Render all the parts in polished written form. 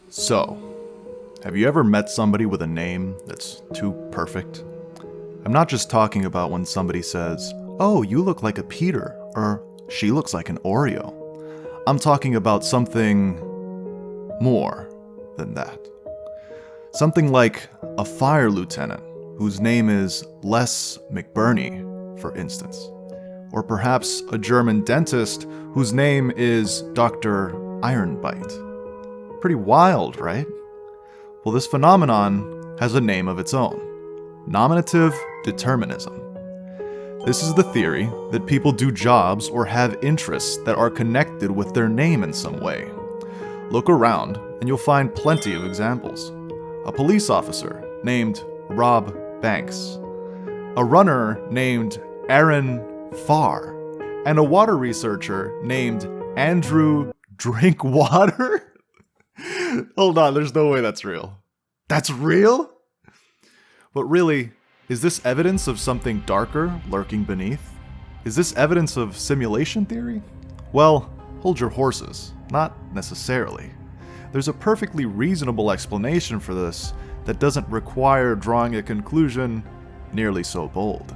So, have you ever met somebody with a name that's too perfect? I'm not just talking about when somebody says, "Oh, you look like a Peter," or "She looks like an Oreo." I'm talking about something more than that. Something like a fire lieutenant whose name is Les McBurney, for instance. Or perhaps a German dentist whose name is Dr. Ironbite. Pretty wild, right? Well, this phenomenon has a name of its own: nominative determinism. This is the theory that people do jobs or have interests that are connected with their name in some way. Look around and you'll find plenty of examples. A police officer named Rob Banks, a runner named Aaron Farr, and a water researcher named Andrew Drinkwater? Hold on, there's no way that's real. That's real? But really, is this evidence of something darker lurking beneath? Is this evidence of simulation theory? Well, hold your horses. Not necessarily. There's a perfectly reasonable explanation for this that doesn't require drawing a conclusion nearly so bold.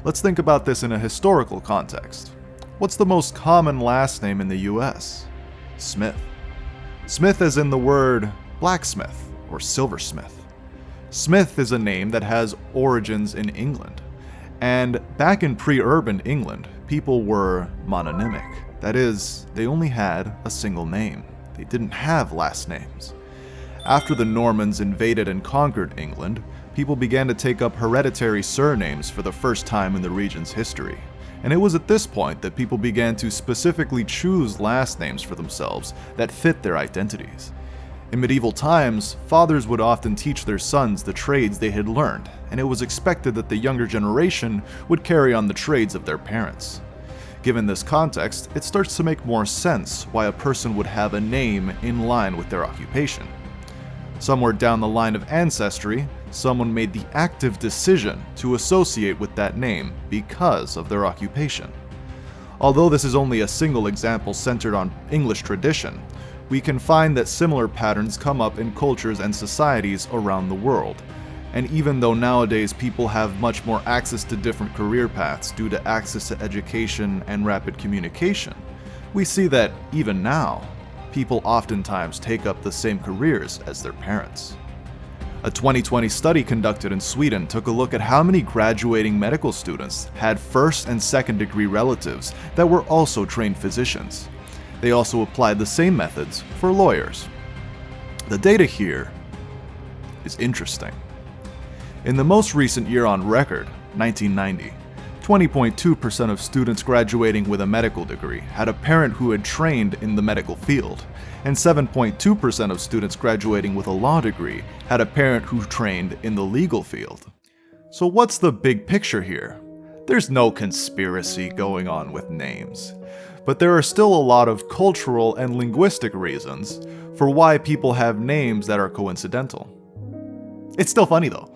Let's think about this in a historical context. What's the most common last name in the US? Smith. Smith as in the word blacksmith or silversmith. Smith is a name that has origins in England. And back in pre-urban England, people were mononymic. That is, they only had a single name. They didn't have last names. After the Normans invaded and conquered England, people began to take up hereditary surnames for the first time in the region's history. And it was at this point that people began to specifically choose last names for themselves that fit their identities. In medieval times, fathers would often teach their sons the trades they had learned, and it was expected that the younger generation would carry on the trades of their parents. Given this context, it starts to make more sense why a person would have a name in line with their occupation. Somewhere down the line of ancestry, someone made the active decision to associate with that name because of their occupation. Although this is only a single example centered on English tradition, we can find that similar patterns come up in cultures and societies around the world. And even though nowadays people have much more access to different career paths due to access to education and rapid communication, we see that even now, people oftentimes take up the same careers as their parents. A 2020 study conducted in Sweden took a look at how many graduating medical students had first and second degree relatives that were also trained physicians. They also applied the same methods for lawyers. The data here is interesting. In the most recent year on record, 1990, 20.2% of students graduating with a medical degree had a parent who had trained in the medical field, and 7.2% of students graduating with a law degree had a parent who trained in the legal field. So what's the big picture here? There's no conspiracy going on with names, but there are still a lot of cultural and linguistic reasons for why people have names that are coincidental. It's still funny though.